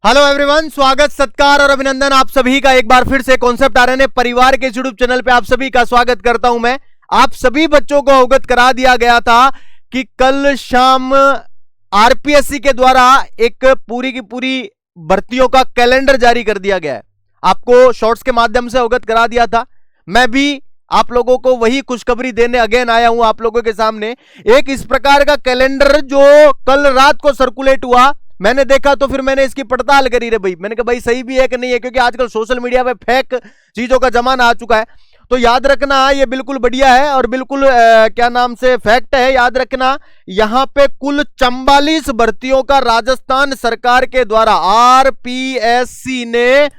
Hello everyone, स्वागत सत्कार और अभिनंदन आप सभी का एक बार फिर से कॉन्सेप्ट आरएनए परिवार के यूट्यूब चैनल पे आप सभी का स्वागत करता हूं मैं। आप सभी बच्चों को अवगत करा दिया गया था कि कल शाम आरपीएससी के द्वारा एक पूरी की पूरी भर्तियों का कैलेंडर जारी कर दिया गया है। आपको शॉर्ट्स के माध्यम से अवगत करा दिया था। मैं भी आप लोगों को वही खुशखबरी देने अगेन आया हूं आप लोगों के सामने। एक इस प्रकार का कैलेंडर जो कल रात को सर्कुलेट हुआ, मैंने देखा तो फिर मैंने इसकी पड़ताल करी रे भाई। मैंने कहा भाई सही भी है कि नहीं है, क्योंकि आजकल सोशल मीडिया पे फेक चीजों का जमाना आ चुका है। तो याद रखना ये बिल्कुल बढ़िया है और बिल्कुल क्या नाम से फैक्ट है। याद रखना यहां पे कुल 44 भर्तियों का राजस्थान सरकार के द्वारा आरपीएससी ने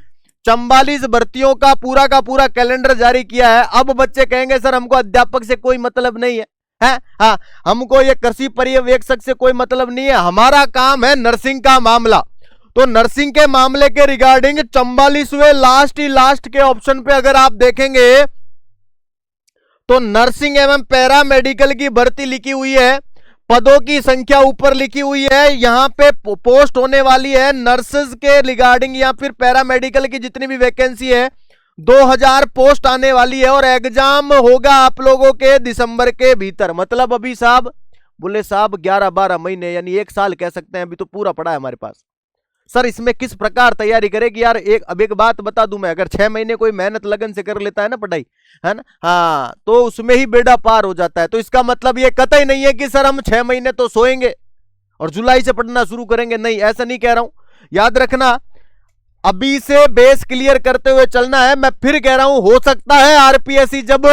44 भर्तियों का पूरा कैलेंडर जारी किया है। अब बच्चे कहेंगे सर हमको अध्यापक से कोई मतलब नहीं है, हाँ, हमको ये कृषि पर्यवेक्षक से कोई मतलब नहीं है, हमारा काम है नर्सिंग का मामला। तो नर्सिंग के मामले के रिगार्डिंग 44वें लास्ट के ऑप्शन पे अगर आप देखेंगे तो नर्सिंग एवं पैरामेडिकल की भर्ती लिखी हुई है, पदों की संख्या ऊपर लिखी हुई है, यहां पे पोस्ट होने वाली है नर्सेज के रिगार्डिंग या फिर पैरामेडिकल की जितनी भी वैकेंसी है 2000 पोस्ट आने वाली है और एग्जाम होगा आप लोगों के दिसंबर के भीतर। मतलब अभी साहब बोले साहब 11-12 महीने यानी 1 साल कह सकते हैं, अभी तो पूरा पड़ा है हमारे पास। सर इसमें किस प्रकार तैयारी करेगी यार? अब एक बात बता दूं मैं, अगर 6 महीने कोई मेहनत लगन से कर लेता है ना पढ़ाई, है ना, हाँ, तो उसमें ही बेड़ा पार हो जाता है। तो इसका मतलब ये कतई नहीं है कि सर हम 6 महीने तो सोएंगे और जुलाई से पढ़ना शुरू करेंगे, नहीं, ऐसा नहीं कह रहा हूं। याद रखना अभी से बेस क्लियर करते हुए चलना है। मैं फिर कह रहा हूं हो सकता है आरपीएससी जब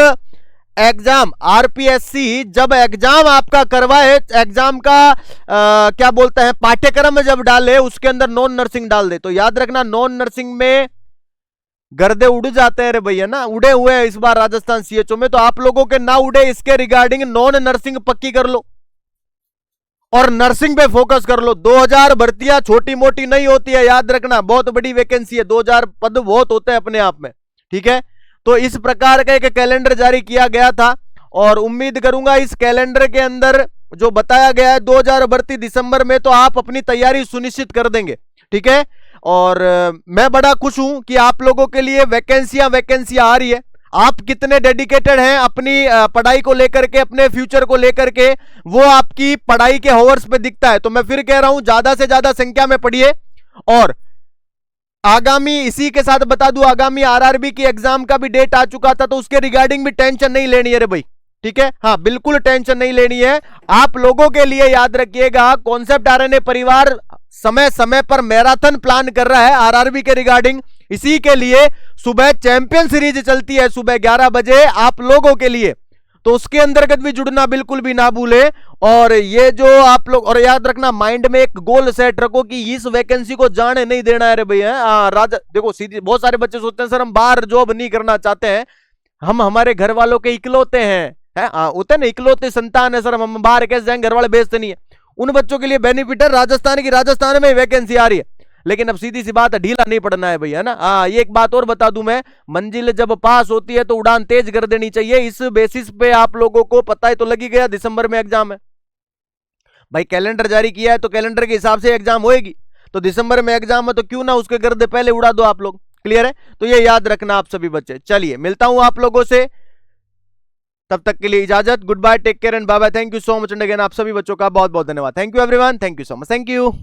एग्जाम आपका करवाए, एग्जाम का क्या बोलते हैं पाठ्यक्रम जब डाले उसके अंदर नॉन नर्सिंग डाल दे, तो याद रखना नॉन नर्सिंग में गर्दे उड़ जाते हैं रे भैया ना, उड़े हुए हैं इस बार राजस्थान सीएचओ में। तो आप लोगों के ना उड़े इसके रिगार्डिंग नॉन नर्सिंग पक्की कर लो और नर्सिंग पे फोकस कर लो। 2000 भर्तियां छोटी मोटी नहीं होती है, याद रखना बहुत बड़ी वैकेंसी है, 2000 पद बहुत होते हैं अपने आप में, ठीक है। तो इस प्रकार का एक कैलेंडर जारी किया गया था और उम्मीद करूंगा इस कैलेंडर के अंदर जो बताया गया है 2000 भर्ती दिसंबर में, तो आप अपनी तैयारी सुनिश्चित कर देंगे, ठीक है। और मैं बड़ा खुश हूं कि आप लोगों के लिए वैकेंसियां आ रही है। आप कितने डेडिकेटेड हैं अपनी पढ़ाई को लेकर के, अपने फ्यूचर को लेकर के, वो आपकी पढ़ाई के होवर्स पे दिखता है। तो मैं फिर कह रहा हूं ज्यादा से ज्यादा संख्या में पढ़िए और आगामी इसी के साथ बता दूं आगामी आरआरबी की एग्जाम का भी डेट आ चुका था, तो उसके रिगार्डिंग भी टेंशन नहीं लेनी है रे भाई, ठीक है, हाँ बिल्कुल टेंशन नहीं लेनी है। आप लोगों के लिए याद रखिएगा कॉन्सेप्ट आरएनए परिवार समय समय पर मैराथन प्लान कर रहा है आरआरबी के रिगार्डिंग। इसी के लिए सुबह चैंपियन सीरीज चलती है सुबह 11 बजे आप लोगों के लिए, तो उसके अंतर्गत भी जुड़ना बिल्कुल भी ना भूले। और ये जो आप लोग, और याद रखना माइंड में एक गोल सेट रखो कि इस वैकेंसी को जाने नहीं देना है रे भैया। राजा देखो सीधी, बहुत सारे बच्चे सोचते हैं सर हम बाहर जॉब नहीं करना चाहते हैं, हम हमारे घर वालों के इकलौते हैं, होते ना इकलौते संतान है, सर हम बाहर कैसे जाएंगे, घर वाले भेजते नहीं है। उन बच्चों के लिए बेनिफिट है, राजस्थान में वैकेंसी आ रही है, लेकिन अब सीधी सी बात है ढीला नहीं पड़ना है भैया ना। ये एक बात और बता दूं मैं, मंजिल जब पास होती है तो उड़ान तेज कर देनी चाहिए। इस बेसिस पे आप लोगों को पता ही तो लगी गया दिसंबर में एग्जाम है भाई, कैलेंडर जारी किया है तो कैलेंडर के हिसाब से एग्जाम होएगी। तो दिसंबर में एग्जाम है तो क्यों ना उसके गर्दे पहले उड़ा दो आप लोग, क्लियर है। तो ये याद रखना आप सभी बच्चे। चलिए मिलता हूं आप लोगों से, तब तक के लिए इजाजत, good bye, take care and bye bye. Thank you so much and again आप सभी बच्चों का बहुत बहुत धन्यवाद। Thank you everyone, thank you so much, thank you.